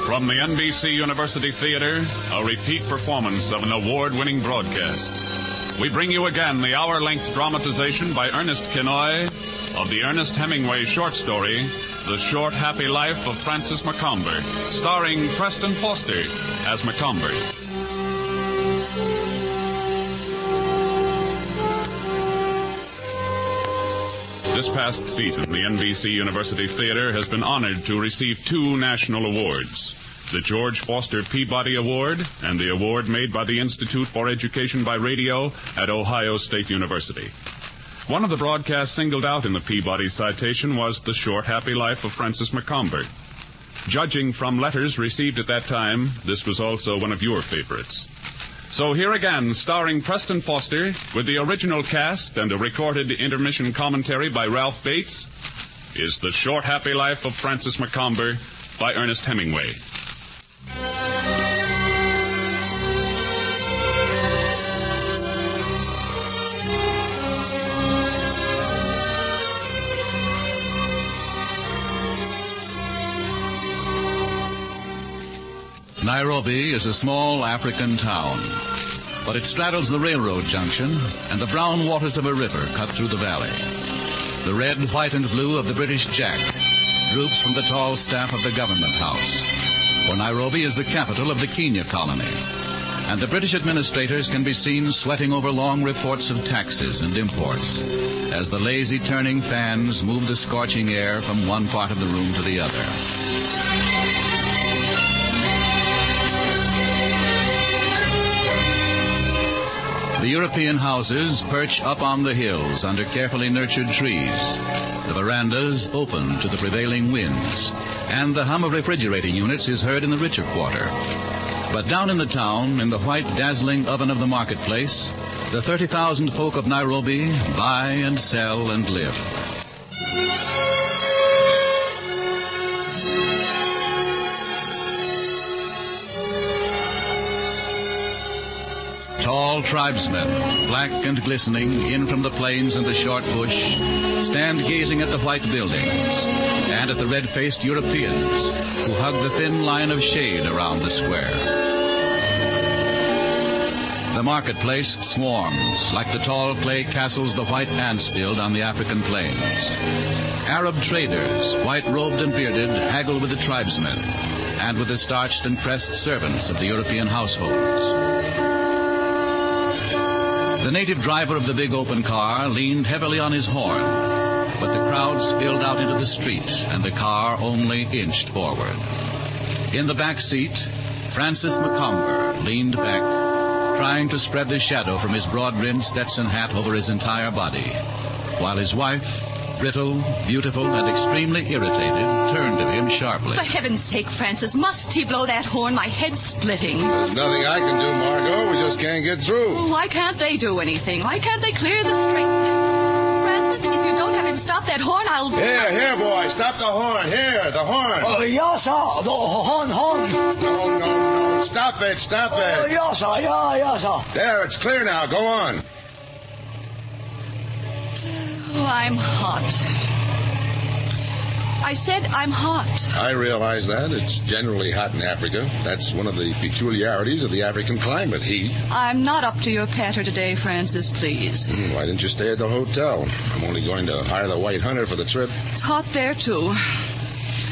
From the NBC University Theater, a repeat performance of an award-winning broadcast. We bring you again the hour-length dramatization by Ernest Kinoy of the Ernest Hemingway short story, The Short Happy Life of Francis MaComber, starring Preston Foster as MaComber. This past season, the NBC University Theater has been honored to receive 2 national awards, the George Foster Peabody Award and the award made by the Institute for Education by Radio at Ohio State University. One of the broadcasts singled out in the Peabody citation was The Short Happy Life of Francis MaComber. Judging from letters received at that time, this was also one of your favorites. So here again, starring Preston Foster, with the original cast and a recorded intermission commentary by Ralph Bates, is The Short Happy Life of Francis MaComber by Ernest Hemingway. Nairobi is a small African town, but it straddles the railroad junction, and the brown waters of a river cut through the valley. The red, white, and blue of the British Jack droops from the tall staff of the government house, for Nairobi is the capital of the Kenya colony, and the British administrators can be seen sweating over long reports of taxes and imports as the lazy turning fans move the scorching air from one part of the room to the other. The European houses perch up on the hills under carefully nurtured trees. The verandas open to the prevailing winds, and the hum of refrigerating units is heard in the richer quarter. But down in the town, in the white, dazzling oven of the marketplace, the 30,000 folk of Nairobi buy and sell and live. Tall tribesmen, black and glistening, in from the plains and the short bush, stand gazing at the white buildings and at the red-faced Europeans who hug the thin line of shade around the square. The marketplace swarms like the tall clay castles the white ants build on the African plains. Arab traders, white-robed and bearded, haggle with the tribesmen and with the starched and pressed servants of the European households. The native driver of the big open car leaned heavily on his horn, but the crowd spilled out into the street, and the car only inched forward. In the back seat, Francis MaComber leaned back, trying to spread the shadow from his broad-brimmed Stetson hat over his entire body, while his wife, brittle, beautiful, and extremely irritated, turned to him sharply. For heaven's sake, Francis, must he blow that horn? My head's splitting. There's nothing I can do, Margot. We just can't get through. Well, why can't they do anything? Why can't they clear the street? Francis, if you don't have him stop that horn, I'll... Here, boy. Stop the horn. Here, the horn. Yes, sir. The horn. No. Stop it. Yes, sir. Yes, sir. There, it's clear now. Go on. Oh, I'm hot. I said I'm hot. I realize that. It's generally hot in Africa. That's one of the peculiarities of the African climate, heat. I'm not up to your patter today, Francis, please. Why didn't you stay at the hotel? I'm only going to hire the White Hunter for the trip. It's hot there, too.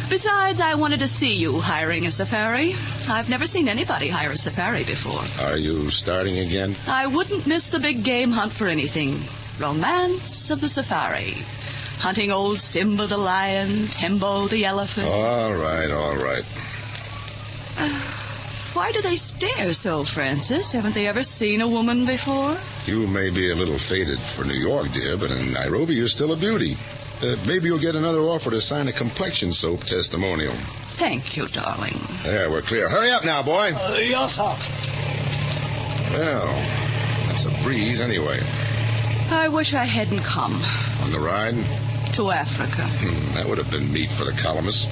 Besides, I wanted to see you hiring a safari. I've never seen anybody hire a safari before. Are you starting again? I wouldn't miss the big game hunt for anything. Romance of the safari. Hunting old Simba the lion, Tembo the elephant. All right. Why do they stare so, Francis? Haven't they ever seen a woman before? You may be a little faded for New York, dear, but in Nairobi you're still a beauty. Maybe you'll get another offer to sign a complexion soap testimonial. Thank you, darling. There, we're clear. Hurry up now, boy. Yes, sir. Well, that's a breeze anyway. I wish I hadn't come. On the ride? To Africa. That would have been meat for the columnists.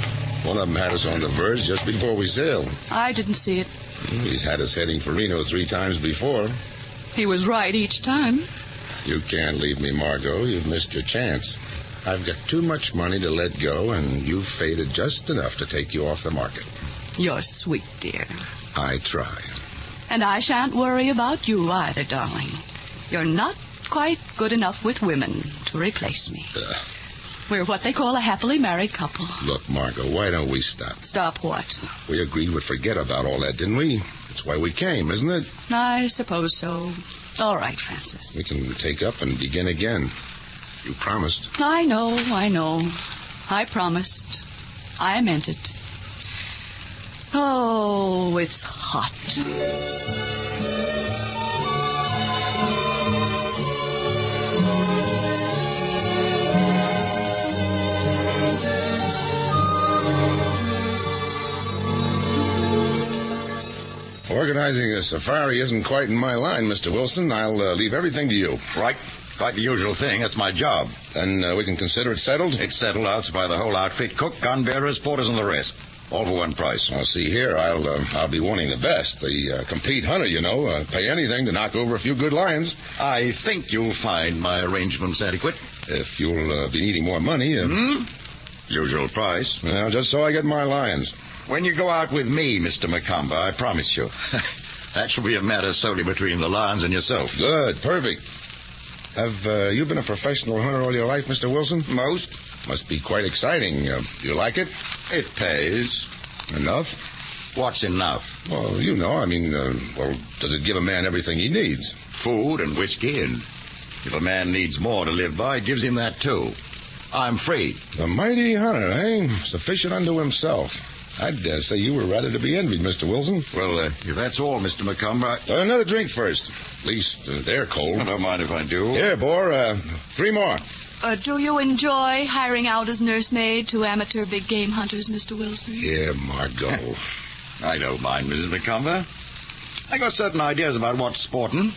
One of them had us on the verge just before we sailed. I didn't see it. He's had us heading for Reno 3 times before. He was right each time. You can't leave me, Margot. You've missed your chance. I've got too much money to let go, and you've faded just enough to take you off the market. You're sweet, dear. I try. And I shan't worry about you either, darling. You're not quite good enough with women to replace me. We're what they call a happily married couple. Look, Margot, why don't we stop? Stop what? We agreed we'd forget about all that, didn't we? That's why we came, isn't it? I suppose so. All right, Francis. We can take up and begin again. You promised. I know. I promised. I meant it. Oh, it's hot. Organizing a safari isn't quite in my line, Mr. Wilson. I'll leave everything to you. Right. Quite the usual thing. That's my job. Then we can consider it settled? It's settled out by the whole outfit. Cook, gun bearers, porters, and the rest. All for one price. Well, see here, I'll be wanting the best. The complete hunter, you know. Pay anything to knock over a few good lions. I think you'll find my arrangements adequate. If you'll be needing more money. Usual price. Well, just so I get my lions. When you go out with me, Mr. MaComber, I promise you. That shall be a matter solely between the lions and yourself. Good. Perfect. Have you been a professional hunter all your life, Mr. Wilson? Most. Must be quite exciting. Do you like it? It pays. Enough? What's enough? Well, you know, does it give a man everything he needs? Food and whiskey, and if a man needs more to live by, it gives him that too. I'm free. The mighty hunter, eh? Sufficient unto himself. I'd say you were rather to be envied, Mr. Wilson. Well, if that's all, Mr. MaComber, another drink first. At least they're cold. I don't mind if I do. Here, Boar, 3 more. Do you enjoy hiring out as nursemaid to amateur big game hunters, Mr. Wilson? Yeah, Margot. I don't mind, Mrs. MaComber. I got certain ideas about what's sporting.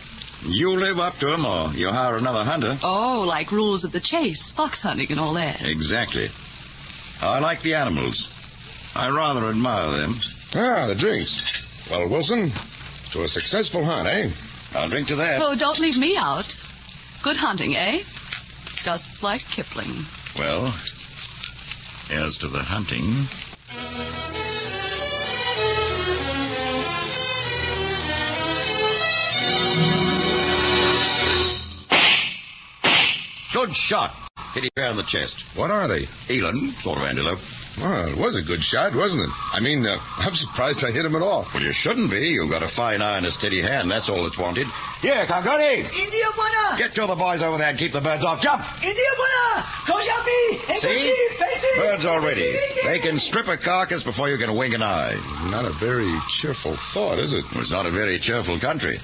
You live up to them, or you hire another hunter. Oh, like rules of the chase, fox hunting and all that. Exactly. I like the animals. I rather admire them. The drinks. Well, Wilson, to a successful hunt, eh? I'll drink to that. Oh, don't leave me out. Good hunting, eh? Just like Kipling. Well, as to the hunting... Good shot. Hit him fair in the chest. What are they? Eland, sort of antelope. Well, it was a good shot, wasn't it? I'm surprised I hit him at all. Well, you shouldn't be. You've got a fine eye and a steady hand. That's all that's wanted. Here, Kangoni. India buena. Get to the boys over there and keep the birds off. Jump. India buena. Kojapi. See? Birds already. They can strip a carcass before you can wink an eye. Not a very cheerful thought, is it? It's not a very cheerful country.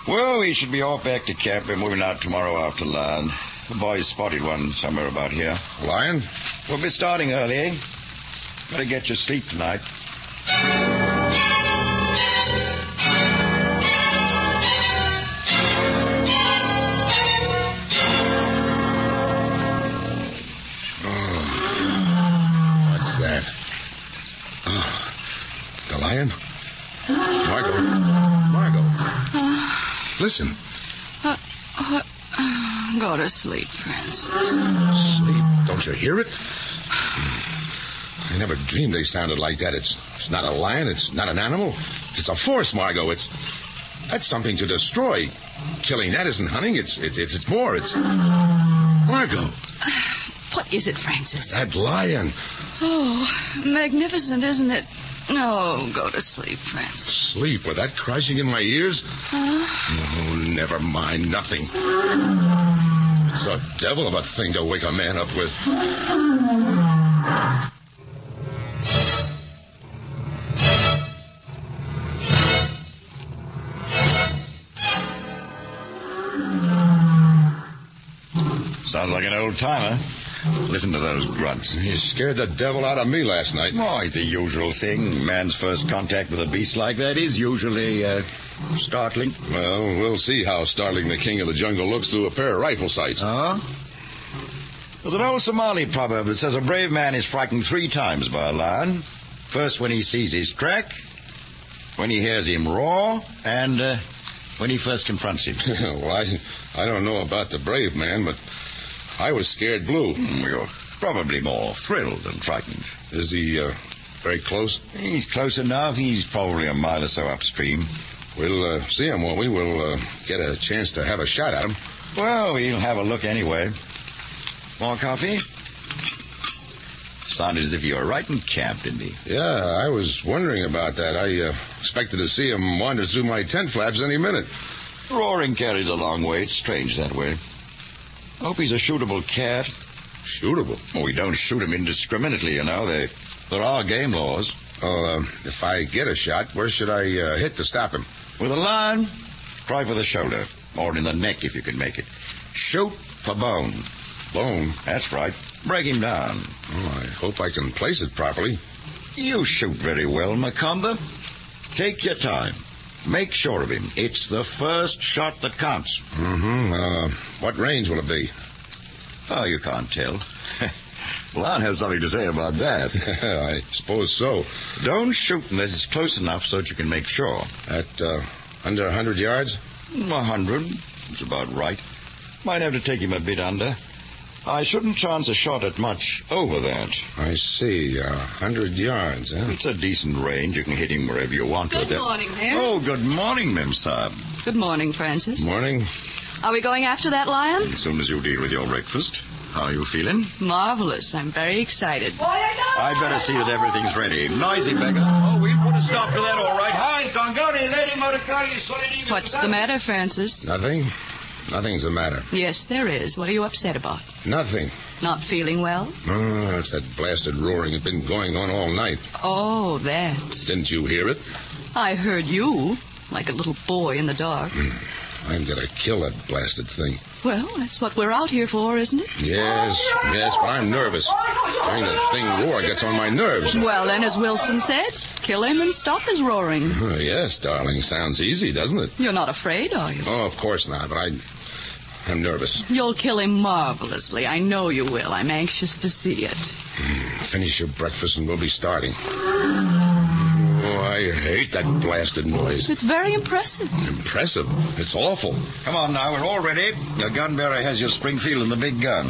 Well, we should be off back to camp. We're moving out tomorrow after land. The boys spotted one somewhere about here. Lion? We'll be starting early, eh? Better get your sleep tonight. What's that? The lion? Margot. Listen. Go to sleep, Francis. Sleep? Don't you hear it? I never dreamed they sounded like that. It's not a lion. It's not an animal. It's a force, Margot. That's something to destroy. Killing that isn't hunting. It's more. It's Margot. What is it, Francis? That lion. Oh, magnificent, isn't it? No, go to sleep, Francis. Sleep with that crashing in my ears? Oh, never mind. Nothing. It's a devil of a thing to wake a man up with. Sounds like an old timer. Listen to those grunts. You scared the devil out of me last night. Oh, it's the usual thing. Man's first contact with a beast like that is usually startling. Well, we'll see how startling the king of the jungle looks through a pair of rifle sights. Huh? There's an old Somali proverb that says a brave man is frightened 3 times by a lion. First when he sees his track, when he hears him roar, and when he first confronts him. Well, I don't know about the brave man, but I was scared blue. You're probably more thrilled than frightened. Is he very close? He's close enough. He's probably a mile or so upstream. We'll see him, won't we? We'll get a chance to have a shot at him. Well, we'll have a look anyway. More coffee? Sounded as if you were right in camp, didn't he? Yeah, I was wondering about that. I expected to see him wander through my tent flaps any minute. Roaring carries a long way. It's strange that way. Hope he's a shootable cat. Shootable? Well, we don't shoot him indiscriminately, you know. There are game laws. Well, if I get a shot, where should I hit to stop him? With a line, try for the shoulder. Or in the neck if you can make it. Shoot for bone. Bone? That's right. Break him down. Well, I hope I can place it properly. You shoot very well, MaComber. Take your time. Make sure of him. It's the first shot that counts. What range will it be? Oh, you can't tell. Lon has something to say about that. I suppose so. Don't shoot unless it's close enough so that you can make sure. At under 100 yards? 100. It's about right. Might have to take him a bit under. I shouldn't chance a shot at much over that. I see. 100 yards, huh? It's a decent range. You can hit him wherever you want. Good morning, Mem. Oh, good morning, Mem Saab. Good morning, Francis. Morning. Are we going after that lion? As soon as you deal with your breakfast. How are you feeling? Marvelous. I'm very excited. I'd better see that everything's ready. Noisy beggar. Oh, we'll put a stop to that, all right. Hi, Congoni, Lady Motorcari. What's the matter, Francis? Nothing? Nothing's the matter. Yes, there is. What are you upset about? Nothing. Not feeling well? Oh, it's that blasted roaring. It's been going on all night. Oh, that. Didn't you hear it? I heard you, like a little boy in the dark. I'm going to kill that blasted thing. Well, that's what we're out here for, isn't it? Yes, but I'm nervous. Hearing that thing roar gets on my nerves. Well, then, as Wilson said, kill him and stop his roaring. Oh, yes, darling. Sounds easy, doesn't it? You're not afraid, are you? Oh, of course not, but I'm nervous. You'll kill him marvelously. I know you will. I'm anxious to see it. Finish your breakfast and we'll be starting. Oh, I hate that blasted noise. It's very impressive. Impressive? It's awful. Come on now, we're all ready. Your gun bearer has your Springfield and the big gun.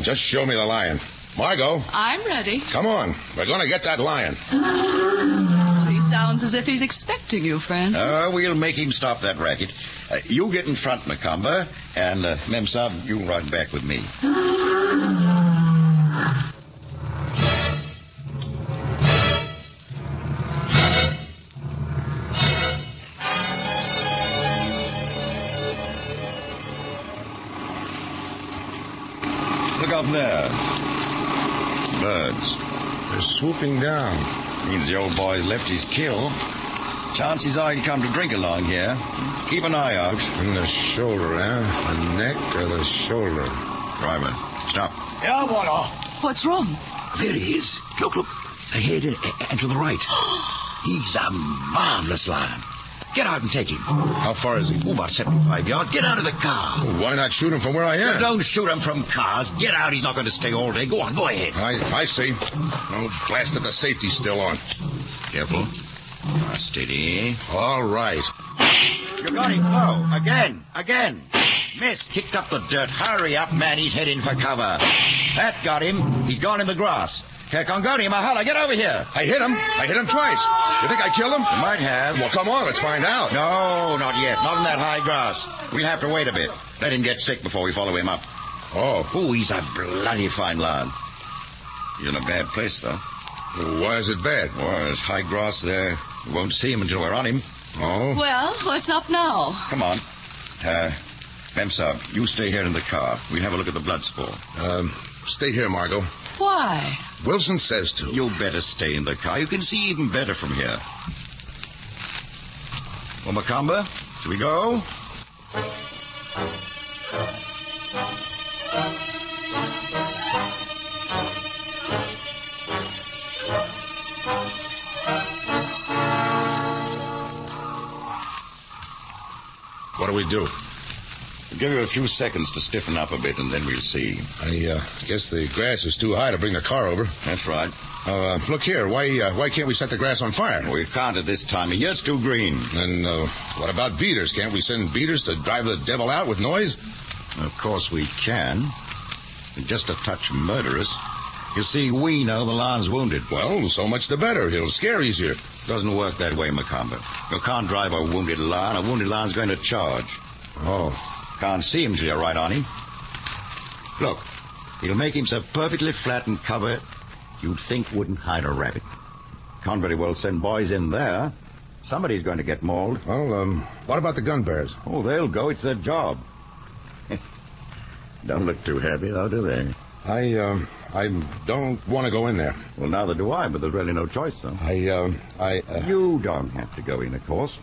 Just show me the lion. Margot. I'm ready. Come on. We're going to get that lion. Well, he sounds as if he's expecting you, Francis. We'll make him stop that racket. You get in front, MaComber, and Mem Saab, you ride back with me. Look up there. Birds. They're swooping down. Means the old boy's left his kill. Chances are he'd come to drink along here. Keep an eye out. In the shoulder, huh? The neck or the shoulder? Driver, stop. Yeah, what? What's wrong? There he is. Look. Ahead and to the right. He's a marvelous lion. Get out and take him. How far is he? Oh, about 75 yards. Get out of the car. Well, why not shoot him from where I am? Don't shoot him from cars. Get out. He's not going to stay all day. Go on, go ahead. I see. Oh, blast it, the safety's still on. Careful. Steady. All right. You got him. Whoa. Again. Missed. Kicked up the dirt. Hurry up, man. He's heading for cover. That got him. He's gone in the grass. Congoni, Mahala, get over here. I hit him twice. You think I killed him? You might have. Well, come on, let's find out. No, not yet. Not in that high grass. We'll have to wait a bit. Let him get sick before we follow him up. Oh, He's a bloody fine lad. He's in a bad place, though. why is it bad? Well, there's high grass there. We won't see him until we're on him. Oh? Well, what's up now? Come on. Mem Saab, you stay here in the car. We'll have a look at the blood spore. Stay here, Margot. Why? Wilson says to. You better stay in the car. You can see even better from here. Well, MaComber, shall we go? What do we do? I'll give you a few seconds to stiffen up a bit, and then we'll see. I guess the grass is too high to bring the car over. That's right. Look here. Why can't we set the grass on fire? We can't at this time of year. It's too green. And what about beaters? Can't we send beaters to drive the devil out with noise? Of course we can. Just a touch murderous. You see, we know the lion's wounded. Well, so much the better. He'll scare easier. Doesn't work that way, MaComber. You can't drive a wounded lion. A wounded lion's going to charge. Oh. Can't see him till you're right on him. Look, he'll make himself perfectly flat and cover you'd think wouldn't hide a rabbit. Can't very well send boys in there. Somebody's going to get mauled. Well, what about the gun bearers? Oh, they'll go. It's their job. Don't look too happy, though, do they? I don't want to go in there. Well, neither do I, but there's really no choice, though. You don't have to go in, of course.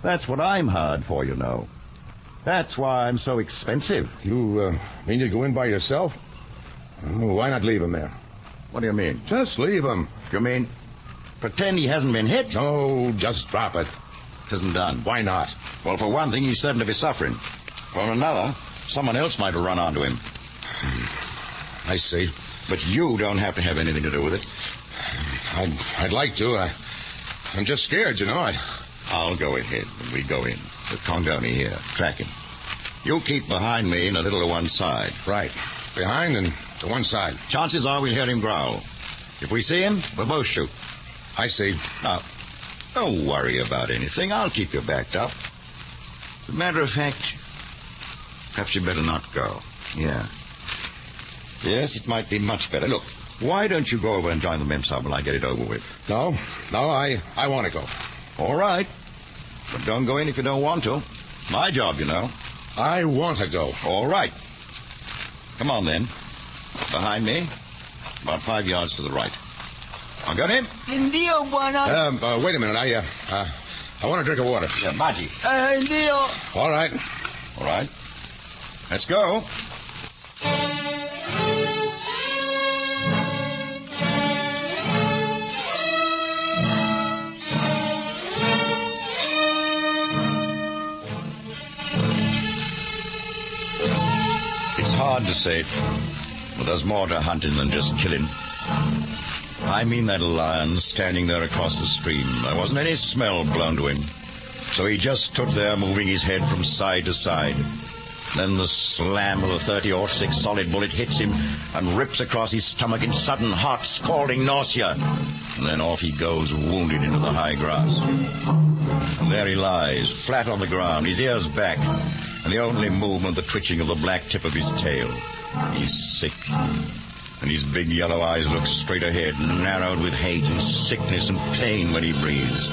That's what I'm hired for, you know. That's why I'm so expensive. You mean you go in by yourself? Why not leave him there? What do you mean? Just leave him. You mean pretend he hasn't been hit? No, just drop it. It isn't done. Why not? Well, for one thing, he's certain to be suffering. For another, someone else might have run onto him. I see. But you don't have to have anything to do with it. I'd like to. I'm just scared, you know. I'll go ahead when we go in. With Congoni here. Track him. You keep behind me and a little to one side. Right. Behind and to one side. Chances are we'll hear him growl. If we see him, we'll both shoot. I see. Now, don't worry about anything. I'll keep you backed up. As a matter of fact, perhaps you better not go. Yeah. Yes, it might be much better. Look, why don't you go over and join the MaComber when I get it over with? No, I want to go. All right. But don't go in if you don't want to. My job, you know. I want to go. All right. Come on, then. Behind me. About 5 yards to the right. I got him? Indio, buena. Wait a minute. I want a drink of water. Yeah, Maggi. Indio. All right. All right. Let's go. It's hard to say, but there's more to hunting than just killing. I mean that lion standing there across the stream. There wasn't any smell blown to him. So he just stood there moving his head from side to side. Then the slam of a 30-06 solid bullet hits him and rips across his stomach in sudden, hot, scalding nausea. And then off he goes, wounded into the high grass. And there he lies, flat on the ground, his ears back, and the only movement the twitching of the black tip of his tail. He's sick, and his big yellow eyes look straight ahead, narrowed with hate and sickness and pain when he breathes.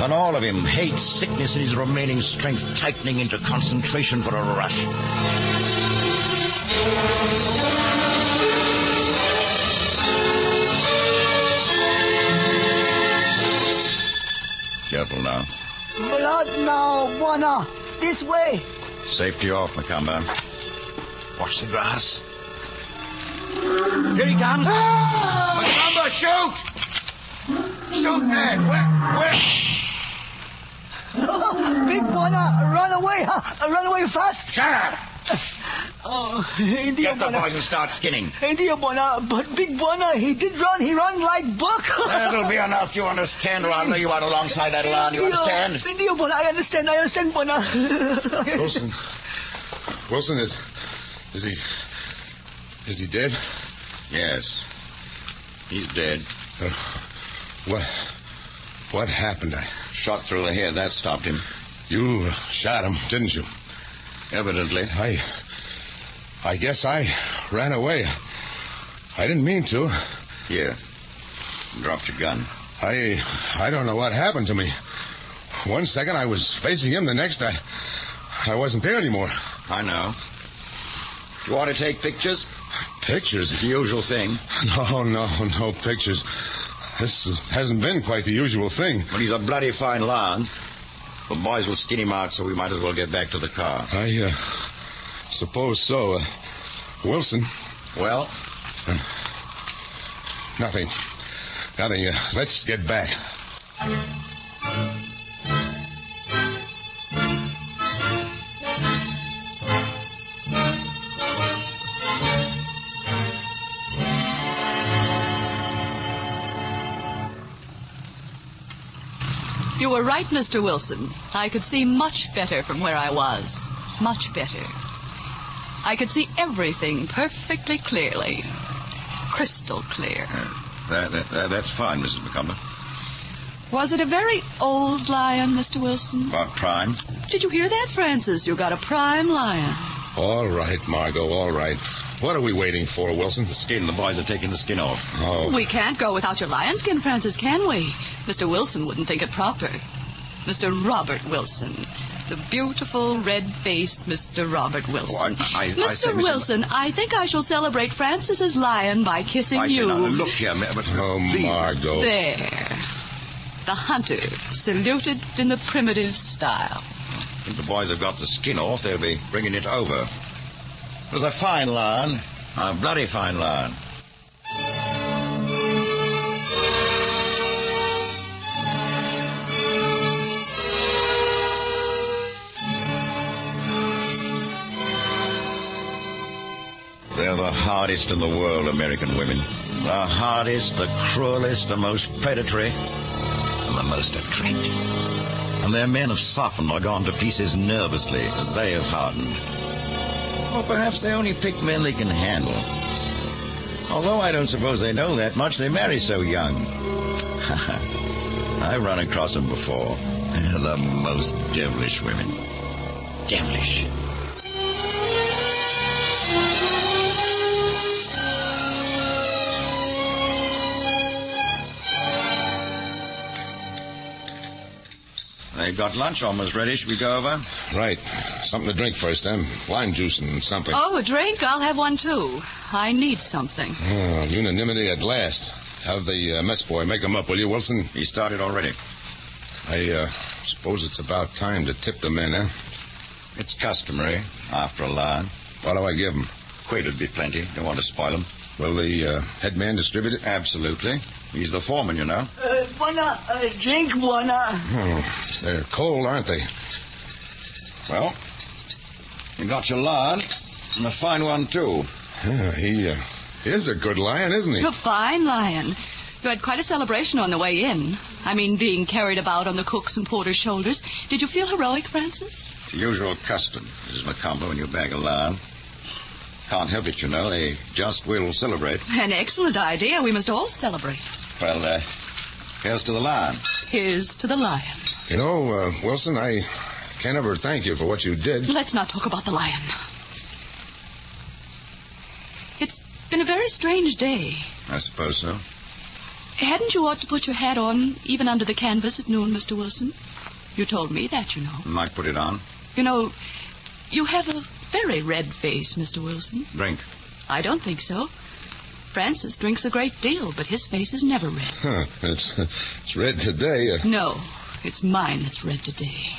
And all of him, hate, sickness, and his remaining strength tightening into concentration for a rush. Careful now. Blood now, buena. This way. Safety off, MaComber. Watch the grass. Here he comes. Ah! MaComber, shoot! Shoot, man. Where? Big buena, run away, huh? Run away fast. Shut up! Indio Get the buena. boys and start skinning. Indio buena, but Big buena, he did run. He run like buck. That'll be enough, you understand, or I'll lay you out alongside that lion, you understand? Indio buena, I understand, buena. Wilson, is he dead? Yes. He's dead. What happened? Shot through the head, that stopped him. You shot him, didn't you? Evidently. I guess I ran away. I didn't mean to. Here. Dropped your gun. I don't know what happened to me. One second I was facing him, the next I wasn't there anymore. I know. You want to take pictures? Pictures? It's the usual thing. No pictures. This hasn't been quite the usual thing. But he's a bloody fine lion. The boys will skin him out, so we might as well get back to the car. I suppose so. Wilson? Well? Nothing. Let's get back. You were right, Mr. Wilson. I could see much better from where I was. Much better. I could see everything perfectly clearly. crystal clear. That's fine, Mrs. MaComber. Was it a very old lion, Mr. Wilson? About prime. Did you hear that, Francis? You got a prime lion. All right, Margot, all right. What are we waiting for, Wilson? The skin. The boys are taking the skin off. Oh. We can't go without your lion skin, Francis, can we? Mr. Wilson wouldn't think it proper. Mr. Robert Wilson. The beautiful, red-faced Mr. Robert Wilson. Mr. Wilson, I think I shall celebrate Francis's lion by kissing you. Now, look here, but please. Margot. There. The hunter, saluted in the primitive style. If the boys have got the skin off, they'll be bringing it over. It was a fine lion. A bloody fine lion. They're the hardest in the world, American women. The hardest, the cruelest, the most predatory, and the most attractive. And their men have softened or gone to pieces nervously as they have hardened. Or perhaps they only pick men they can handle. Although I don't suppose they know that much, they marry so young. I've run across them before. They're the most devilish women. Devilish. They've got lunch almost ready. Should we go over? Right. Something to drink first, then. Lime juice and something. Oh, a drink? I'll have one, too. I need something. Oh, unanimity at last. Have the mess boy make them up, will you, Wilson? He started already. I suppose it's about time to tip the men, huh? It's customary after a lion. What do I give them? Quid would be plenty. Don't want to spoil them. Will the head man distribute it? Absolutely. He's the foreman, you know. Buona, drink, buona. Oh, they're cold, aren't they? Well, you got your lion, and a fine one, too. He is a good lion, isn't he? A fine lion. You had quite a celebration on the way in. I mean, being carried about on the cook's and porter's shoulders. Did you feel heroic, Francis? It's the usual custom, Mrs. MaComber, when you bag a lion. Can't help it, you know. They just will celebrate. An excellent idea. We must all celebrate. Well, here's to the lion. Here's to the lion. You know, Wilson, I can't ever thank you for what you did. Let's not talk about the lion. It's been a very strange day. I suppose so. Hadn't you ought to put your hat on even under the canvas at noon, Mr. Wilson? You told me that, you know. Might put it on. You know, you have a very red face, Mr. Wilson. Drink. I don't think so. Francis drinks a great deal, but his face is never red. Huh. It's red today. No, it's mine that's red today.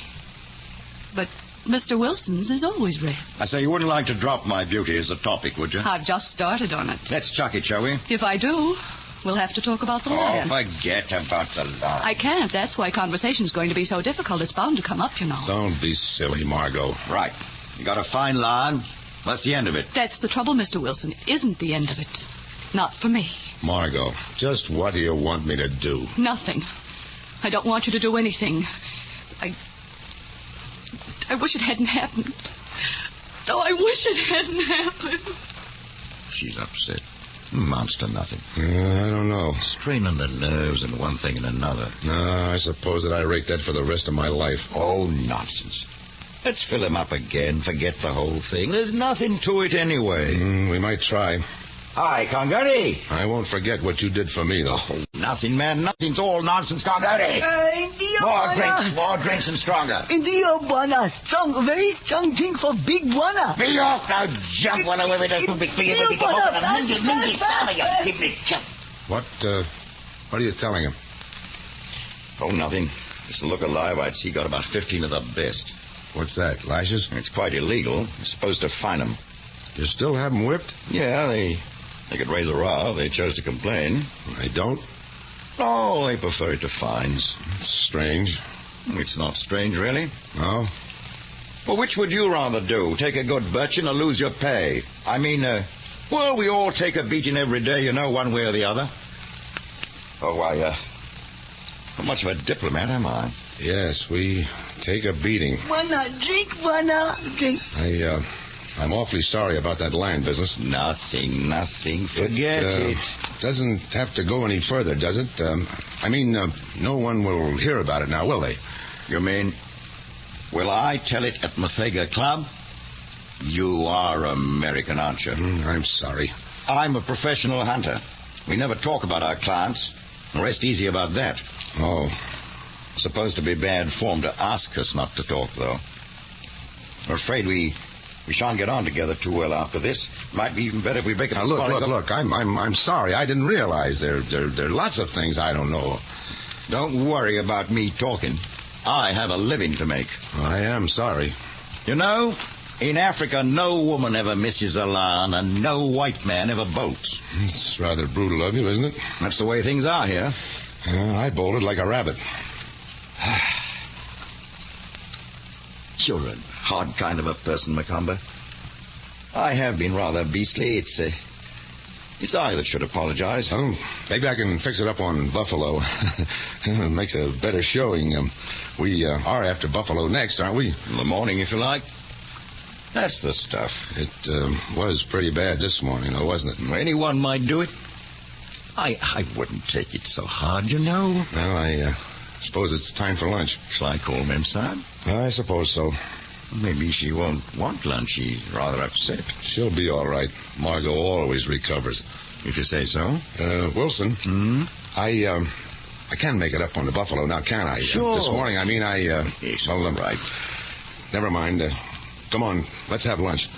But Mr. Wilson's is always red. I say, you wouldn't like to drop my beauty as a topic, would you? I've just started on it. Let's chuck it, shall we? If I do, we'll have to talk about the lion. Oh, forget about the lion. I can't. That's why conversation's going to be so difficult. It's bound to come up, you know. Don't be silly, Margot. Right. You got a fine lion. That's the end of it. That's the trouble, Mr. Wilson. It isn't the end of it. Not for me. Margot, just what do you want me to do? Nothing. I don't want you to do anything. I wish it hadn't happened. Oh, I wish it hadn't happened. She's upset. Amounts to nothing. I don't know. Straining the nerves and one thing and another. No, I suppose that I rate that for the rest of my life. Oh, nonsense. Let's fill him up again. Forget the whole thing. There's nothing to it anyway. We might try. Hi, Congati. I won't forget what you did for me, though. Oh, nothing, man. Nothing's all nonsense, Congati. More drinks and stronger. Indio, buona. Strong, very strong drink for big buona. Be off now, jump one away with us. What are you telling him? Oh, nothing. Just to look alive, I'd see got about 15 of the best. What's that, lashes? It's quite illegal. You're supposed to fine them. You still have them whipped? Yeah, they could raise a row. They chose to complain. They don't? No, they prefer it to fines. It's strange. It's not strange, really. No? Well, which would you rather do? Take a good birchin or lose your pay? I mean, well, we all take a beating every day, you know, one way or the other. Oh, how much of a diplomat am I? Yes, we take a beating. Buona, drink, buona, drink. I'm awfully sorry about that lion business. Nothing. Forget it. Doesn't have to go any further, does it? No one will hear about it now, will they? You mean, will I tell it at Mathega Club? You are American, aren't you? I'm sorry. I'm a professional hunter. We never talk about our clients. Rest easy about that. Oh. Supposed to be bad form to ask us not to talk, though. I'm afraid we shan't get on together too well after this. Might be even better if we break it. Now, look. I'm sorry. I didn't realize there are lots of things I don't know. Don't worry about me talking. I have a living to make. I am sorry. You know, in Africa, no woman ever misses a lion, and no white man ever bolts. It's rather brutal of you, isn't it? That's the way things are here. I bolted like a rabbit. You're a hard kind of a person, MaComber. I have been rather beastly. It's I that should apologize. Oh, maybe I can fix it up on Buffalo. Make a better showing. We are after Buffalo next, aren't we? In the morning, if you like. That's the stuff. It was pretty bad this morning, though, wasn't it? Anyone might do it. I wouldn't take it so hard, you know. Well, I suppose it's time for lunch. Shall I call Mem Sam? I suppose so. Maybe she won't want lunch. She's rather upset. She'll be all right. Margot always recovers. If you say so. Wilson. Mm-hmm. I can make it up on the Buffalo now, can't I? Sure. This morning, Yes, well, right. Never mind. Come on, let's have lunch.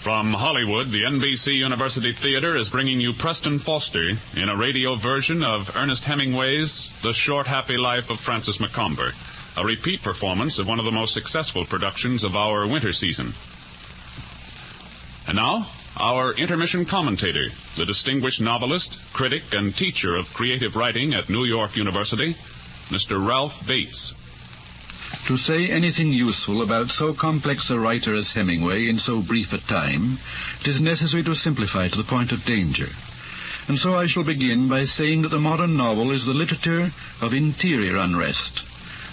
From Hollywood, the NBC University Theater is bringing you Preston Foster in a radio version of Ernest Hemingway's The Short Happy Life of Francis MaComber, a repeat performance of one of the most successful productions of our winter season. And now, our intermission commentator, the distinguished novelist, critic, and teacher of creative writing at New York University, Mr. Ralph Bates. To say anything useful about so complex a writer as Hemingway in so brief a time, it is necessary to simplify to the point of danger. And so I shall begin by saying that the modern novel is the literature of interior unrest.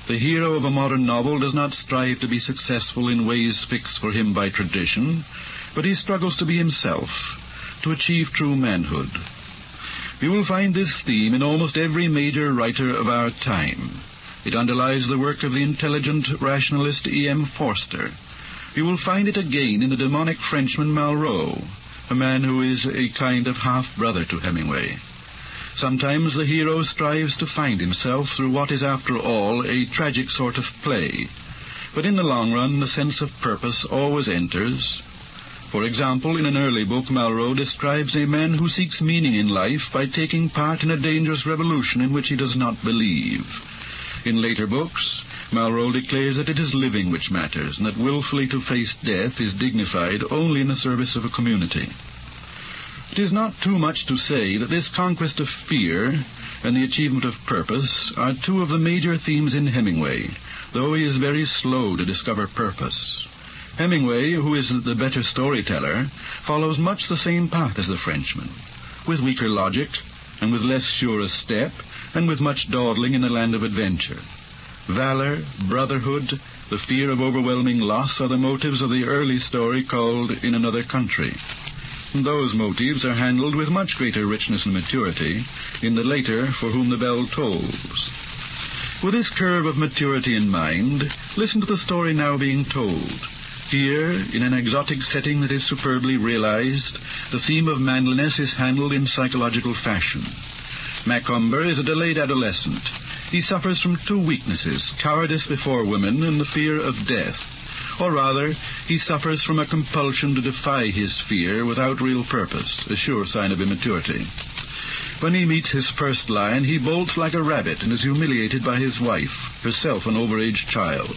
The hero of a modern novel does not strive to be successful in ways fixed for him by tradition, but he struggles to be himself, to achieve true manhood. You will find this theme in almost every major writer of our time. It underlies the work of the intelligent rationalist E.M. Forster. You will find it again in the demonic Frenchman Malraux, a man who is a kind of half-brother to Hemingway. Sometimes the hero strives to find himself through what is, after all, a tragic sort of play. But in the long run, the sense of purpose always enters. For example, in an early book, Malraux describes a man who seeks meaning in life by taking part in a dangerous revolution in which he does not believe. In later books, Malraux declares that it is living which matters, and that willfully to face death is dignified only in the service of a community. It is not too much to say that this conquest of fear and the achievement of purpose are two of the major themes in Hemingway, though he is very slow to discover purpose. Hemingway, who is the better storyteller, follows much the same path as the Frenchman, with weaker logic and with less sure a step, and with much dawdling in the land of adventure. Valor, brotherhood, the fear of overwhelming loss are the motives of the early story called In Another Country. And those motives are handled with much greater richness and maturity in the later For Whom the Bell Tolls. With this curve of maturity in mind, listen to the story now being told. Here, in an exotic setting that is superbly realized, the theme of manliness is handled in psychological fashion. MaComber is a delayed adolescent. He suffers from two weaknesses, cowardice before women and the fear of death. Or rather, he suffers from a compulsion to defy his fear without real purpose, a sure sign of immaturity. When he meets his first lion, he bolts like a rabbit and is humiliated by his wife, herself an overaged child.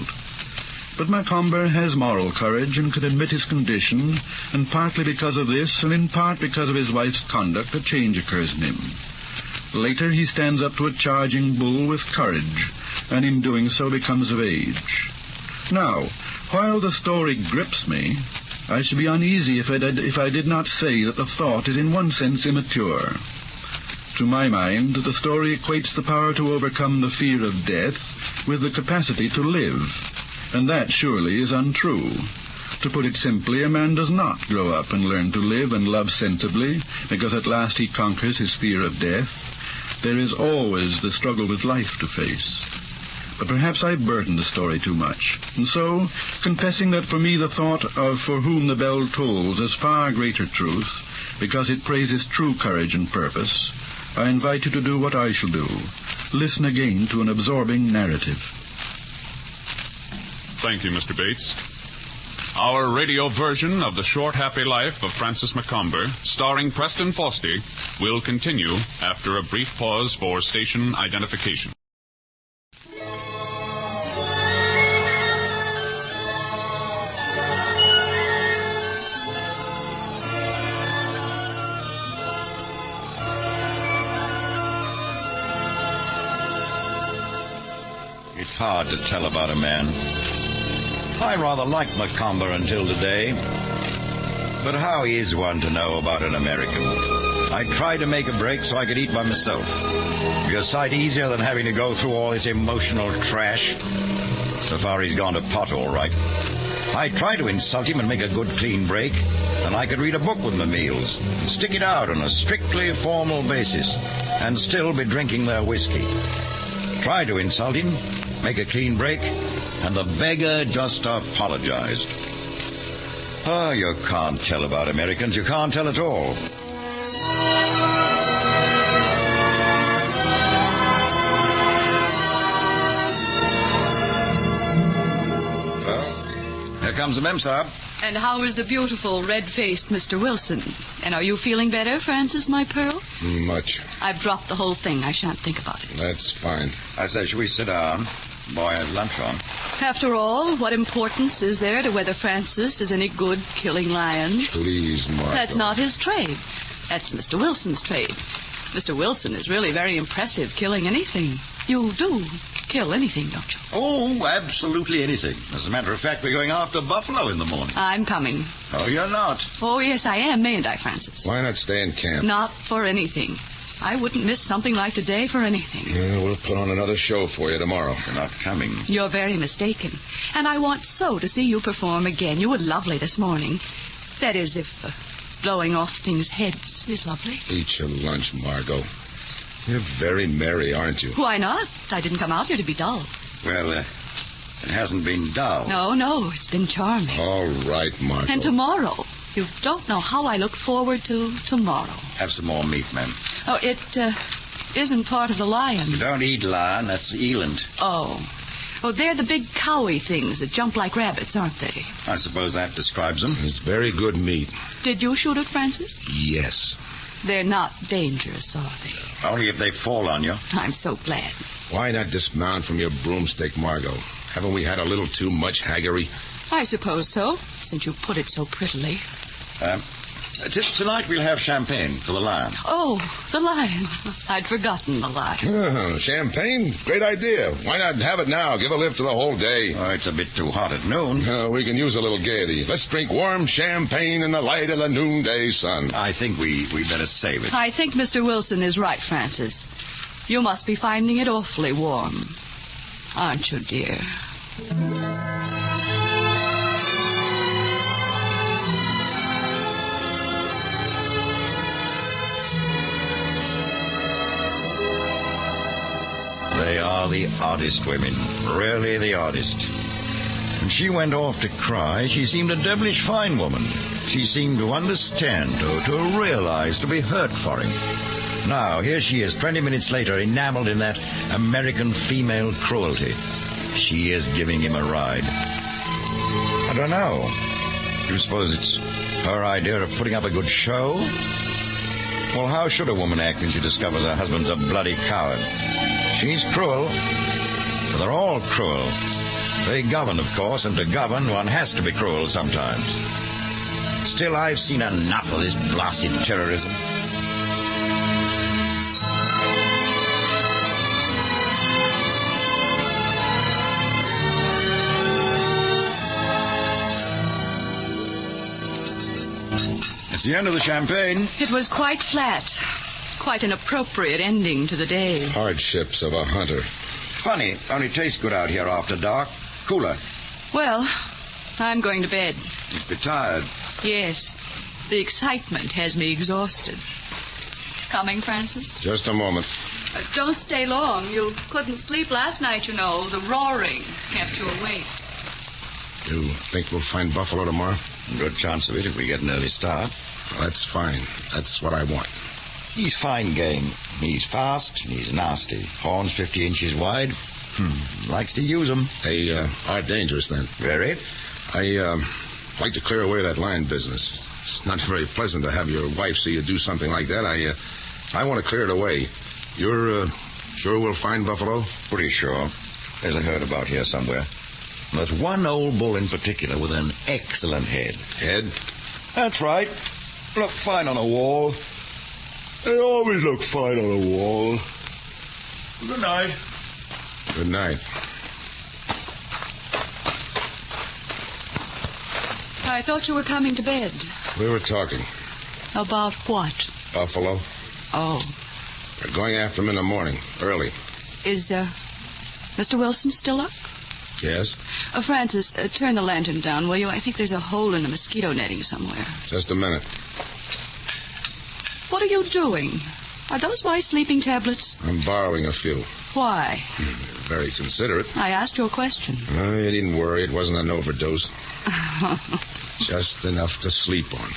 But MaComber has moral courage and can admit his condition, and partly because of this, and in part because of his wife's conduct, a change occurs in him. Later, he stands up to a charging bull with courage, and in doing so becomes of age. Now, while the story grips me, I should be uneasy if I did not say that the thought is in one sense immature. To my mind, the story equates the power to overcome the fear of death with the capacity to live, and that surely is untrue. To put it simply, a man does not grow up and learn to live and love sensibly because at last he conquers his fear of death. There is always the struggle with life to face. But perhaps I burden the story too much, and so, confessing that for me the thought of for whom the bell tolls is far greater truth, because it praises true courage and purpose, I invite you to do what I shall do. Listen again to an absorbing narrative. Thank you, Mr. Bates. Our radio version of The Short Happy Life of Francis MaComber, starring Preston Foster, will continue after a brief pause for station identification. It's hard to tell about a man. I rather liked MaComber until today. But how is one to know about an American? I tried to make a break so I could eat by myself. It'd be a sight easier than having to go through all this emotional trash. So far he's gone to pot all right. I tried to insult him and make a good clean break, and I could read a book with my meals and stick it out on a strictly formal basis and still be drinking their whiskey. Tried to insult him, make a clean break, and the beggar just apologized. Oh, you can't tell about Americans. You can't tell at all. Well, here comes the mem, sir. And how is the beautiful, red-faced Mr. Wilson? And are you feeling better, Francis, my pearl? Much. I've dropped the whole thing. I shan't think about it. That's fine. I say, shall we sit down? Boy has lunch on. After all, what importance is there to whether Francis is any good killing lions? Please, Martha. That's not his trade. That's Mr. Wilson's trade. Mr. Wilson is really very impressive killing anything. You do kill anything, don't you? Oh, absolutely anything. As a matter of fact, we're going after buffalo in the morning. I'm coming. Oh, you're not? Oh, yes, I am, mayn't I, Francis? Why not stay in camp? Not for anything. I wouldn't miss something like today for anything. Yeah, we'll put on another show for you tomorrow. You're not coming. You're very mistaken. And I want so to see you perform again. You were lovely this morning. That is, if blowing off things' heads is lovely. Eat your lunch, Margot. You're very merry, aren't you? Why not? I didn't come out here to be dull. Well, it hasn't been dull. No, it's been charming. All right, Margot. And tomorrow. You don't know how I look forward to tomorrow. Have some more meat, ma'am. Oh, it isn't part of the lion. You don't eat lion. That's eland. Oh, they're the big cowy things that jump like rabbits, aren't they? I suppose that describes them. It's very good meat. Did you shoot it, Francis? Yes. They're not dangerous, are they? Only if they fall on you. I'm so glad. Why not dismount from your broomstick, Margot? Haven't we had a little too much haggery? I suppose so, since you put it so prettily. Tonight we'll have champagne for the lion. Oh, the lion. I'd forgotten the lion. Oh, champagne? Great idea. Why not have it now? Give a lift to the whole day. Oh, it's a bit too hot at noon. We can use a little gaiety. Let's drink warm champagne in the light of the noonday sun. I think we better save it. I think Mr. Wilson is right, Francis. You must be finding it awfully warm. Aren't you, dear? They are the oddest women. Really the oddest. When she went off to cry, she seemed a devilish fine woman. She seemed to understand, to realize, to be hurt for him. Now, here she is, 20 minutes later, enameled in that American female cruelty. She is giving him a ride. I don't know. Do you suppose it's her idea of putting up a good show? Well, how should a woman act when she discovers her husband's a bloody coward? She's cruel, but they're all cruel. They govern, of course, and to govern, one has to be cruel sometimes. Still, I've seen enough of this blasted terrorism. That's the end of the champagne. It was quite flat. Quite an appropriate ending to the day. Hardships of a hunter. Funny, only tastes good out here after dark. Cooler. Well, I'm going to bed. You'd be tired. Yes. The excitement has me exhausted. Coming, Francis? Just a moment. Don't stay long. You couldn't sleep last night, you know. The roaring kept you awake. You think we'll find buffalo tomorrow? Good chance of it if we get an early start. Well, that's fine. That's what I want. He's fine game. He's fast and he's nasty. Horns 50 inches wide. Likes to use them. They are dangerous, then. Very. I like to clear away that lion business. It's not very pleasant to have your wife see you do something like that. I want to clear it away. You're sure we'll find buffalo? Pretty sure. There's a herd about here somewhere. There's one old bull in particular with an excellent head. Head? That's right. Look fine on a wall. They always look fine on a wall. Good night. Good night. I thought you were coming to bed. We were talking. About what? Buffalo. Oh. We're going after them in the morning, early. Is, Mr. Wilson still up? Yes? Francis, turn the lantern down, will you? I think there's a hole in the mosquito netting somewhere. Just a minute. What are you doing? Are those my sleeping tablets? I'm borrowing a few. Why? Very considerate. I asked you a question. No, you needn't worry. It wasn't an overdose. Just enough to sleep on.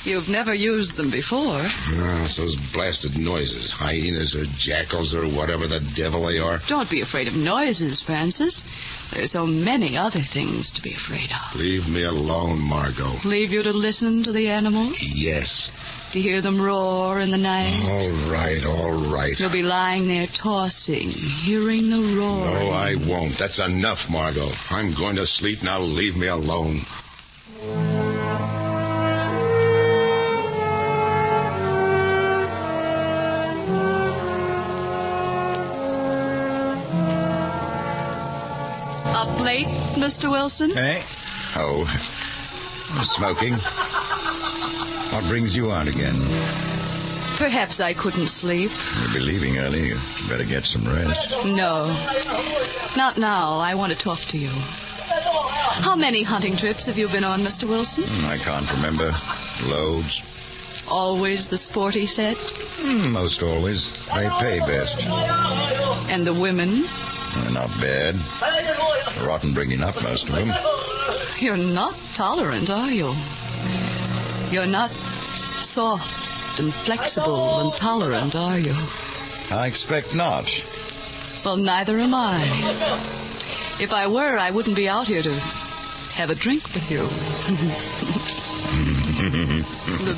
You've never used them before. No, it's those blasted noises. Hyenas or jackals or whatever the devil they are. Don't be afraid of noises, Francis. There's so many other things to be afraid of. Leave me alone, Margot. Leave you to listen to the animals? Yes. To hear them roar in the night? All right. You'll be lying there tossing, hearing the roar. No, I won't. That's enough, Margot. I'm going to sleep now. Leave me alone. Up late, Mr. Wilson? Eh? Oh, smoking. What brings you out again? Perhaps I couldn't sleep. You'll be leaving early. You better get some rest. No. Not now. I want to talk to you. How many hunting trips have you been on, Mr. Wilson? I can't remember. Loads. Always the sporty set? Most always. They pay best. And the women? Not bad. Rotten bringing up, most of them. You're not tolerant, are you? You're not soft and flexible and tolerant, are you? I expect not. Well, neither am I. If I were, I wouldn't be out here to have a drink with you. The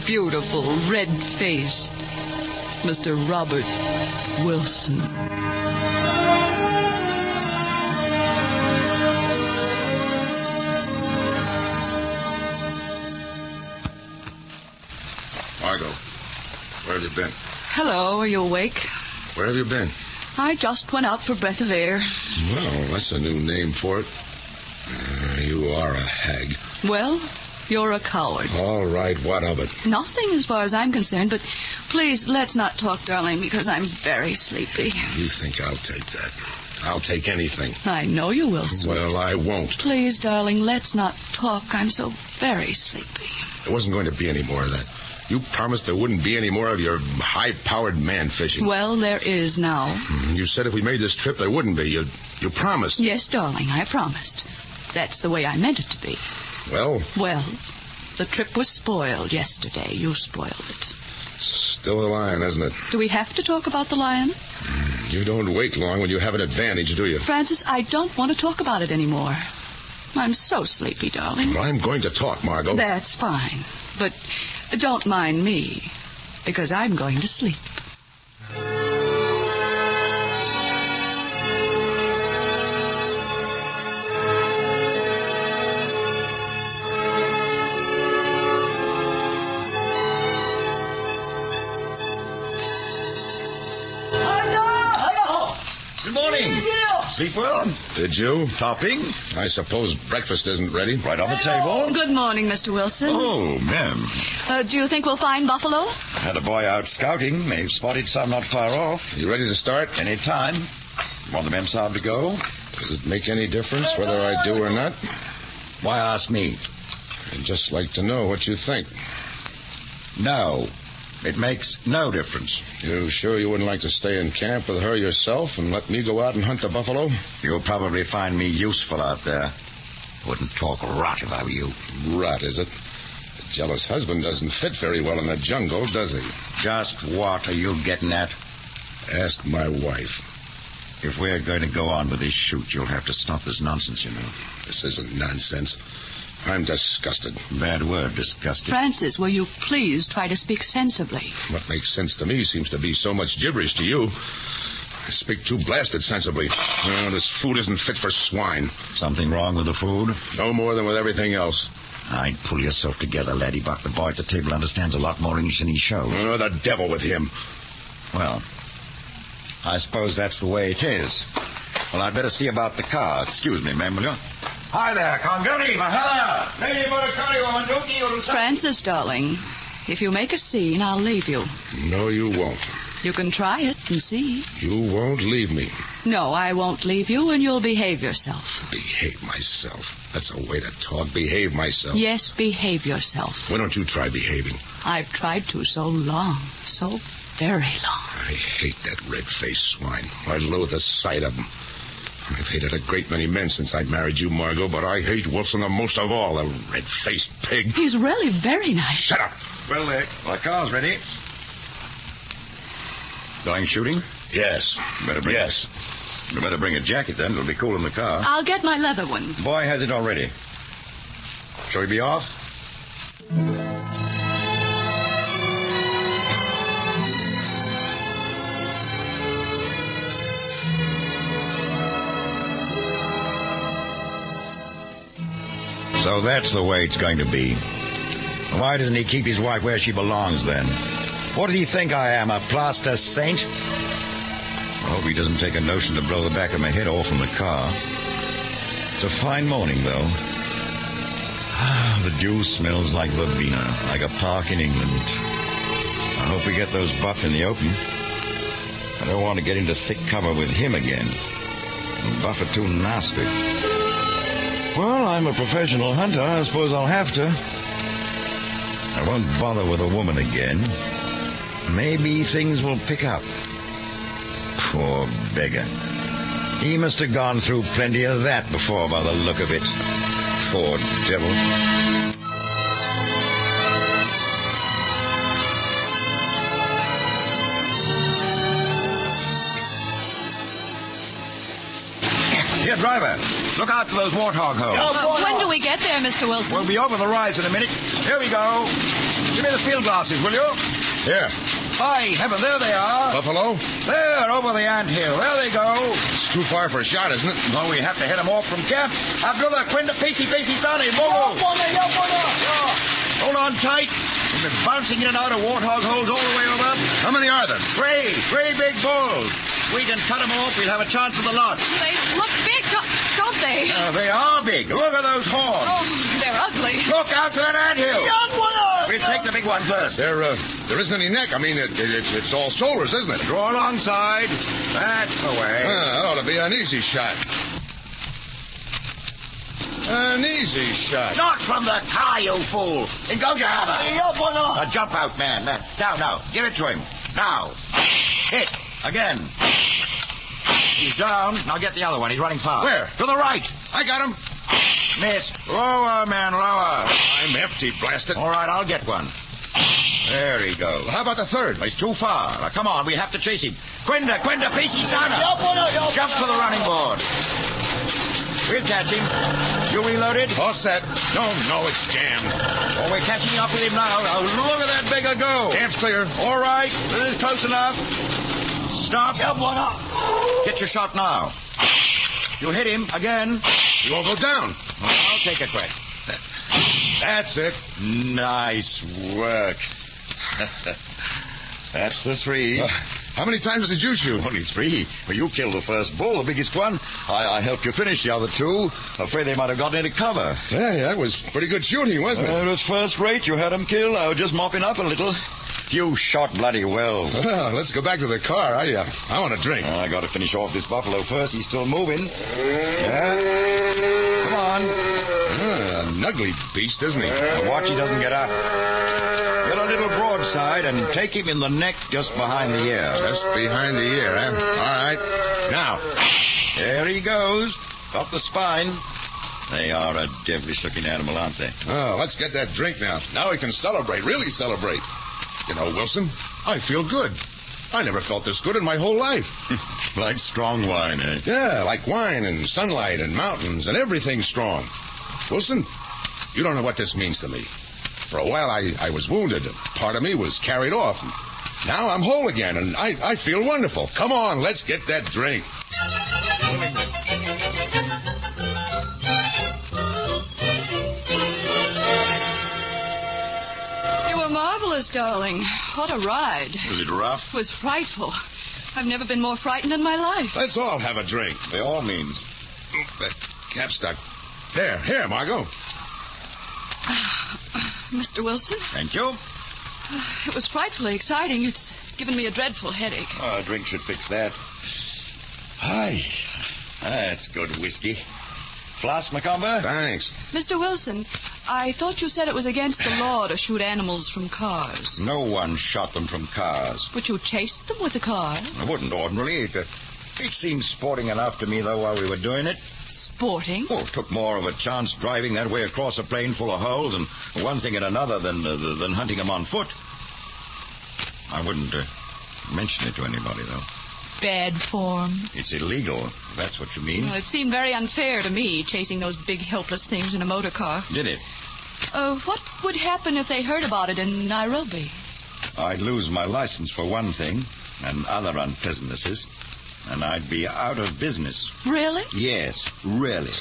beautiful, red-faced Mr. Robert Wilson. Margot, where have you been? Hello, are you awake? Where have you been? I just went out for a breath of air. Well, that's a new name for it. You are a hag. Well, you're a coward. All right, what of it? Nothing as far as I'm concerned, but please, let's not talk, darling, because I'm very sleepy. You think I'll take that? I'll take anything. I know you will, sweet. Well, I won't. Please, darling, let's not talk. I'm so very sleepy. There wasn't going to be any more of that. You promised there wouldn't be any more of your high-powered man fishing. Well, there is now. You said if we made this trip, there wouldn't be. You promised. Yes, darling, I promised. That's the way I meant it to be. Well? Well, the trip was spoiled yesterday. You spoiled it. Still a lion, isn't it? Do we have to talk about the lion? You don't wait long when you have an advantage, do you? Francis, I don't want to talk about it anymore. I'm so sleepy, darling. Well, I'm going to talk, Margot. That's fine. But don't mind me, because I'm going to sleep. Good morning. Sleep well? Did you? Topping? I suppose breakfast isn't ready. Right on the table. Good morning, Mr. Wilson. Oh, ma'am. Do you think we'll find buffalo? Had a boy out scouting. May have spotted some not far off. You ready to start? Any time. Want the memsahib to go? Does it make any difference whether I do or not? Why ask me? I'd just like to know what you think. No. It makes no difference. You sure you wouldn't like to stay in camp with her yourself and let me go out and hunt the buffalo? You'll probably find me useful out there. Wouldn't talk rot if I were you. Rot, is it? The jealous husband doesn't fit very well in the jungle, does he? Just what are you getting at? Ask my wife. If we're going to go on with this shoot, you'll have to stop this nonsense, you know. This isn't nonsense. I'm disgusted. Bad word, disgusted. Francis, will you please try to speak sensibly? What makes sense to me seems to be so much gibberish to you. I speak too blasted sensibly. This food isn't fit for swine. Something wrong with the food? No more than with everything else. I'd pull yourself together, laddie Buck. The boy at the table understands a lot more English than he shows. Oh, the devil with him. Well, I suppose that's the way it is. Well, I'd better see about the car. Excuse me, ma'am, will you? Hi there, Congoni, Mahela. Francis, darling, if you make a scene, I'll leave you. No, you won't. You can try it and see. You won't leave me. No, I won't leave you, and you'll behave yourself. Behave myself? That's a way to talk. Behave myself. Yes, behave yourself. Why don't you try behaving? I've tried to so long, so very long. I hate that red-faced swine. I loathe the sight of him. I've hated a great many men since I married you, Margot, but I hate Wilson the most of all, the red-faced pig. He's really very nice. Shut up. Well, the car's ready. Going shooting? Yes. You better bring a jacket, then. It'll be cool in the car. I'll get my leather one. Boy has it already. Shall we be off? So that's the way it's going to be. Why doesn't he keep his wife where she belongs, then? What does he think I am, a plaster saint? I hope he doesn't take a notion to blow the back of my head off in the car. It's a fine morning, though. The dew smells like verbena, like a park in England. I hope we get those buff in the open. I don't want to get into thick cover with him again. The buff are too nasty. Well, I'm a professional hunter. I suppose I'll have to. I won't bother with a woman again. Maybe things will pick up. Poor beggar. He must have gone through plenty of that before by the look of it. Poor devil. Here, driver. Look out for those warthog holes. When do we get there, Mr. Wilson? We'll be over the rise in a minute. Here we go. Give me the field glasses, will you? Here. By heaven, there they are. Buffalo? There, over the anthill. There they go. It's too far for a shot, isn't it? No, we have to head them off from camp. Abdullah, Quinta, Pacey, Sonny, Mogo. Hold on tight. We've been bouncing in and out of warthog holes all the way over. How many are there? Three big bulls. We can cut them off. We'll have a chance of the lot. They look big, don't they? They are big. Look at those horns. Oh, they're ugly. Look out to that anthill. We'll take the big one first. There isn't any neck. I mean, it's all shoulders, isn't it? Draw alongside. That's the way. That ought to be an easy shot. An easy shot. Not from the car, you fool. And go to hammer. Now jump out, man. Down now. Give it to him. Now. Hit. Again. He's down. Now get the other one. He's running fast. Where? To the right. I got him. Missed. Lower, man, lower. I'm empty, blast it. All right, I'll get one. There he goes. How about the third? He's too far. Now, come on, we have to chase him. Quinta, Pacey, Sana. Jump for the running board. We'll catch him. You reloaded? All set. No, it's jammed. Oh, we're catching up with him now. Now, look at that beggar go. Jam's clear. All right, this is close enough. Stop. Get your shot now. You hit him again. You won't go down. I'll take it quick. That's it. Nice work. That's the three. How many times did you shoot? Only 3. Well, you killed the first bull, the biggest one. I helped you finish the other 2. Afraid they might have gotten into cover. Yeah, that was pretty good shooting, wasn't it? It was first rate. You had him killed. I was just mopping up a little. You shot bloody well. Well, let's go back to the car. I want a drink. I got to finish off this buffalo first. He's still moving. Yeah? Come on. An ugly beast, isn't he? Now watch he doesn't get up. Get a little broadside and take him in the neck just behind the ear. Just behind the ear, eh? All right. Now. There he goes. Up the spine. They are a devilish-looking animal, aren't they? Oh, let's get that drink now. Now we can celebrate, really celebrate. You know, Wilson, I feel good. I never felt this good in my whole life. Like strong wine, eh? Yeah, like wine and sunlight and mountains and everything strong. Wilson, you don't know what this means to me. For a while, I was wounded. Part of me was carried off. Now I'm whole again, and I feel wonderful. Come on, let's get that drink. You were marvelous, darling. What a ride. Was it rough? It was frightful. I've never been more frightened in my life. Let's all have a drink. By all means. That cap stuck. Here, Margot. Mr. Wilson? Thank you. It was frightfully exciting. It's given me a dreadful headache. Oh, a drink should fix that. Hi. That's good whiskey. Flask, MaComber? Thanks. Mr. Wilson, I thought you said it was against the law to shoot animals from cars. No one shot them from cars. But you chased them with a car. I wouldn't ordinarily. It seemed sporting enough to me, though, while we were doing it. Sporting? Oh, it took more of a chance driving that way across a plain full of holes and one thing and another than hunting them on foot. I wouldn't mention it to anybody, though. Bad form. It's illegal, if that's what you mean. Well, it seemed very unfair to me, chasing those big, helpless things in a motor car. Did it? What would happen if they heard about it in Nairobi? I'd lose my license for one thing, and other unpleasantnesses, and I'd be out of business. Really? Yes, really.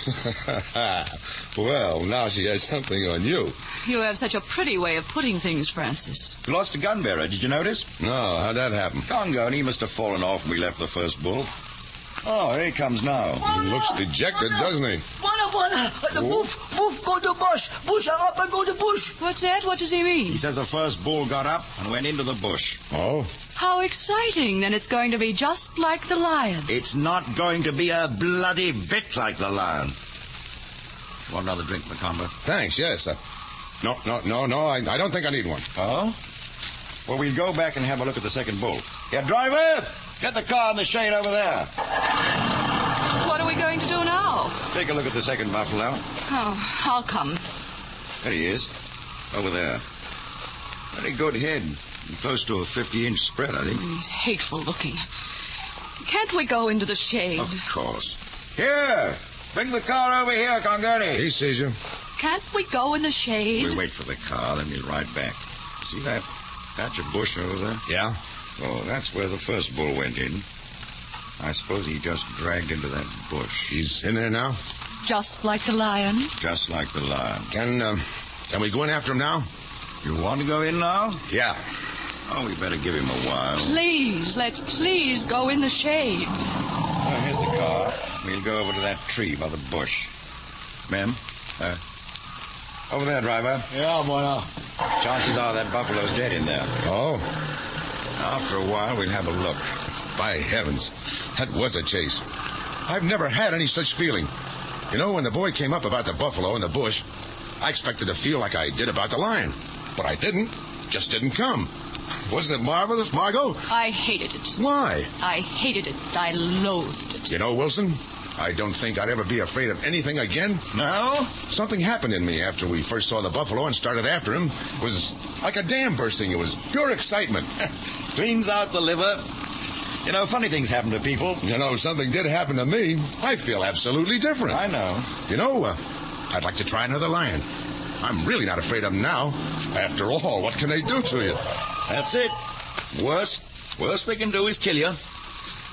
Well, now she has something on you. You have such a pretty way of putting things, Francis. We lost a gun bearer, did you notice? No, how'd that happen? Congo, and he must have fallen off when we left the first bull. Oh, here he comes now. He looks dejected, doesn't he? Buona. The boof, go to bush. Bush, up and go to bush. What's that? What does he mean? He says the first bull got up and went into the bush. Oh? How exciting. Then it's going to be just like the lion. It's not going to be a bloody bit like the lion. Want another drink, MaComber? Thanks, yes. No, I don't think I need one. Oh? Well, we'll go back and have a look at the second bull. Here, driver, get the car in the shade over there. What are we going to do now? Take a look at the second buffalo. Oh, I'll come. There he is. Over there. Very good head. Close to a 50-inch spread, I think. He's hateful looking. Can't we go into the shade? Of course. Here! Bring the car over here, Congoni. He sees you. Can't we go in the shade? We wait for the car, then we'll ride back. See that patch of bush over there? Yeah? Oh, that's where the first bull went in. I suppose he just dragged into that bush. He's in there now? Just like the lion? Just like the lion. Can we go in after him now? You want to go in now? Yeah. Oh, we better give him a while. Let's please go in the shade. Well, here's the car. We'll go over to that tree by the bush. Men, over there, driver. Yeah, buona. Chances are that buffalo's dead in there. Oh? After a while, we'll have a look. By heavens, that was a chase. I've never had any such feeling. You know, when the boy came up about the buffalo in the bush, I expected to feel like I did about the lion. But I didn't. Just didn't come. Wasn't it marvelous, Margot? I hated it. Why? I hated it. I loathed it. You know, Wilson, I don't think I'd ever be afraid of anything again. No? Something happened in me after we first saw the buffalo and started after him. It was like a dam bursting. It was pure excitement. Cleans out the liver. You know, funny things happen to people. You know, something did happen to me. I feel absolutely different. I know. You know, I'd like to try another lion. I'm really not afraid of them now. After all, what can they do to you? That's it. Worst they can do is kill you.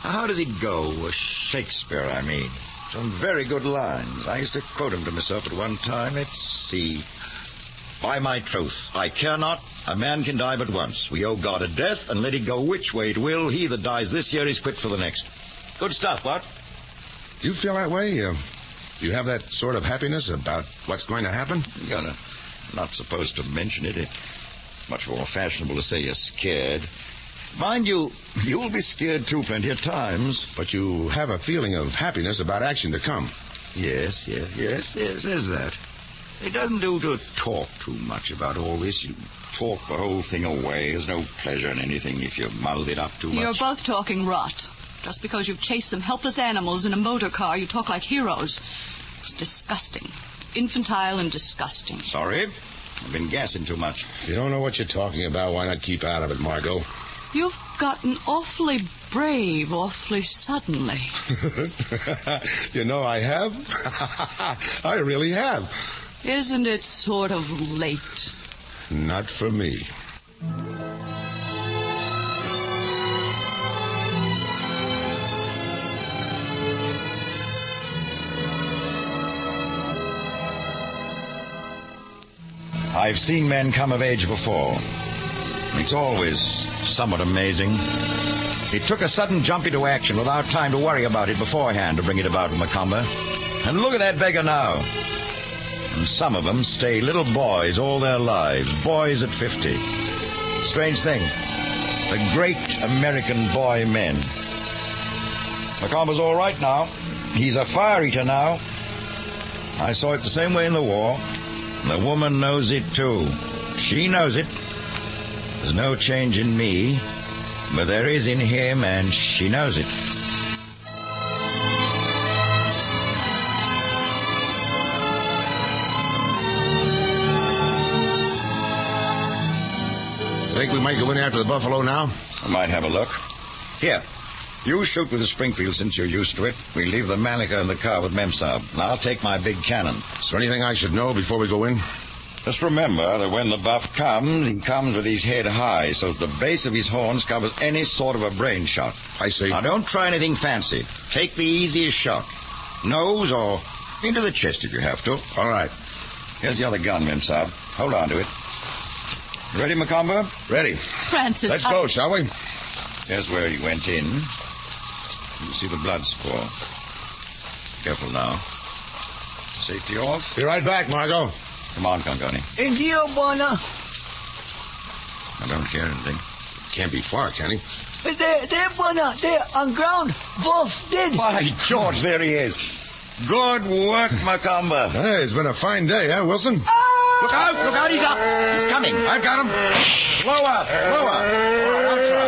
How does it go? Shakespeare, I mean. Some very good lines. I used to quote him to myself at one time. Let's see. By my troth, I care not A man can die but once. We owe God a death, and let it go which way it will. He that dies this year is quit for the next. Good stuff, what? Do you feel that way? You have that sort of happiness about what's going to happen? You're not supposed to mention it. It's much more fashionable to say you're scared. Mind you, you'll be scared too plenty of times. But you have a feeling of happiness about action to come. Yes, there's that. It doesn't do to talk too much about all this. You talk the whole thing away. There's no pleasure in anything if you mouth it up too much. You're both talking rot. Just because you've chased some helpless animals in a motor car, you talk like heroes. It's disgusting. Infantile and disgusting. Sorry. I've been gassing too much. If you don't know what you're talking about, why not keep out of it, Margot? You've gotten awfully brave awfully suddenly. You know I have. I really have. Isn't it sort of late? Not for me. I've seen men come of age before. It's always somewhat amazing. It took a sudden jump into action without time to worry about it beforehand to bring it about with MaComber. And look at that beggar now. And some of them stay little boys all their lives, boys at 50. Strange thing, the great American boy men. MaComber's all right now. He's a fire eater now. I saw it the same way in the war. The woman knows it too. She knows it. There's no change in me, but there is in him, and she knows it. Think we might go in after the buffalo now? I might have a look. Here, you shoot with the Springfield since you're used to it. We leave the Malika in the car with Memsab, and I'll take my big cannon. Is there anything I should know before we go in? Just remember that when the buff comes, he comes with his head high, so that the base of his horns covers any sort of a brain shot. I see. Now, don't try anything fancy. Take the easiest shot. Nose or into the chest if you have to. All right. Here's the other gun, Memsab. Hold on to it. Ready, MaComber? Ready. Francis, Let's go, shall we? Here's where he went in. You see the blood spoor. Careful now. Safety off. Be right back, Margot. Come on, Conconi. In here, Bonner. I don't hear anything. Can't be far, can he? There, Bonner. There, on ground. Both dead. By George, there he is. Good work, MaComber. Hey, it's been a fine day, huh, Wilson? Look out, he's up. He's coming. I've got him. Lower. All right, I'll try.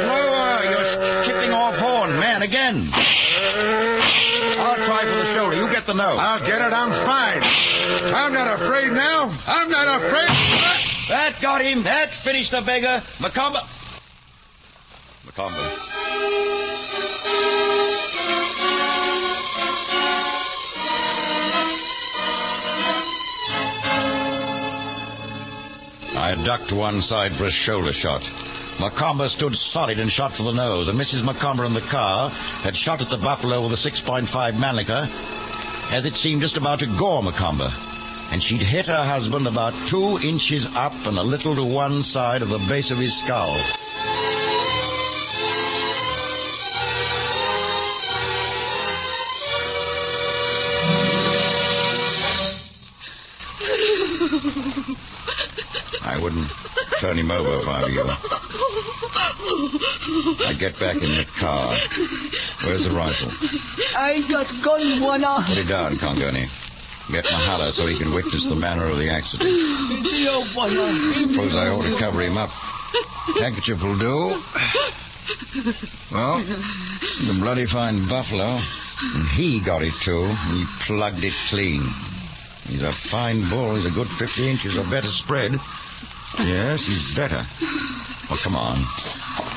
Lower, you're chipping off horn, man, again. I'll try for the shoulder. You get the nose. I'll get it. I'm fine. I'm not afraid now. I'm not afraid. That got him. That finished the beggar. MaComber. I ducked to one side for a shoulder shot. MaComber stood solid and shot for the nose, and Mrs. MaComber in the car had shot at the buffalo with a 6.5 Malika as it seemed just about to gore MaComber. And she'd hit her husband about 2 inches up and a little to one side of the base of his skull. I wouldn't turn him over if I were you. I get back in the car. Where's the rifle? I got gun, Bonner. Put it down, Conconi. Get Mahala so he can witness the manner of the accident. In here, Bonner. Suppose I ought to cover him up. Handkerchief will do. Well, the bloody fine buffalo. And he got it too. He plugged it clean. He's a fine bull. He's a good 50 inches or better spread. Yes, he's better. Well, come on.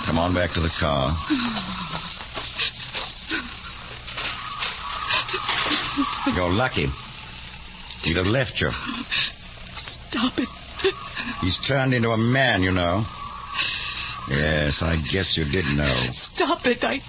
Come on back to the car. You're lucky. He'd have left you. Stop it. He's turned into a man, you know. Yes, I guess you did know. Stop it. I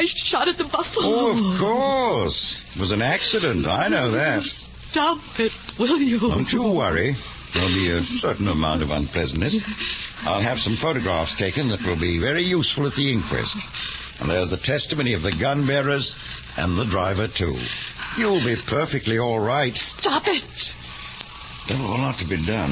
shot at the buffalo. Oh, of course. It was an accident. I know that. stop it, will you? Don't you worry. There'll be a certain amount of unpleasantness. I'll have some photographs taken that will be very useful at the inquest. And there's the testimony of the gun bearers and the driver, too. You'll be perfectly all right. Stop it! There's a lot to be done.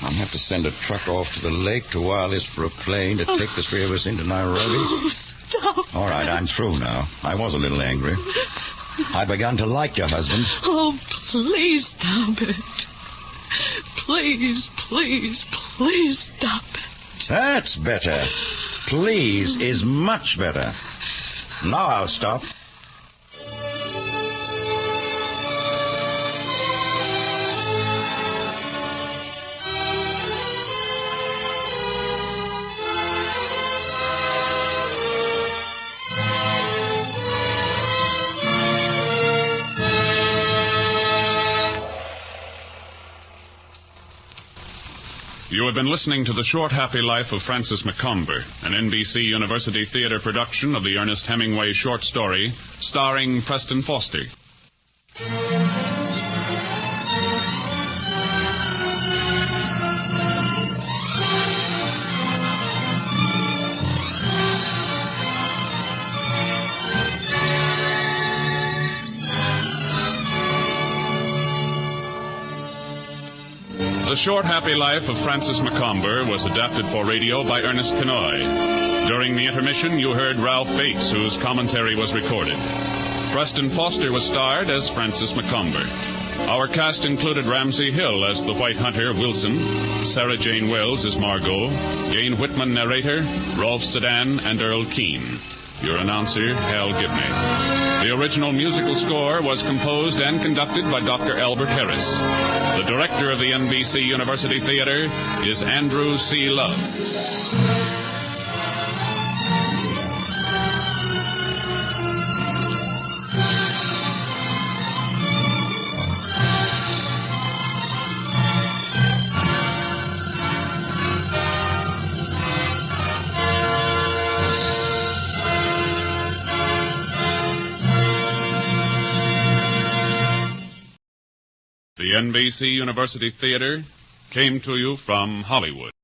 I'll have to send a truck off to the lake to wire this for a plane to take the three of us into Nairobi. Oh, stop. All right, I'm through now. I was a little angry. I begun to like your husband. Oh, please stop it. Please, please, please stop it. That's better. Please is much better. Now I'll stop. You have been listening to The Short Happy Life of Francis MaComber, an NBC University Theater production of the Ernest Hemingway short story, starring Preston Foster. The Short Happy Life of Francis MaComber was adapted for radio by Ernest Kenoy. During the intermission, you heard Ralph Bates, whose commentary was recorded. Preston Foster was starred as Francis MaComber. Our cast included Ramsey Hill as the White Hunter, Wilson, Sarah Jane Wells as Margot, Jane Whitman, narrator, Rolf Sedan, and Earl Keane. Your announcer, Hal Gibney. The original musical score was composed and conducted by Dr. Albert Harris. The director of the NBC University Theater is Andrew C. Love. The NBC University Theater came to you from Hollywood.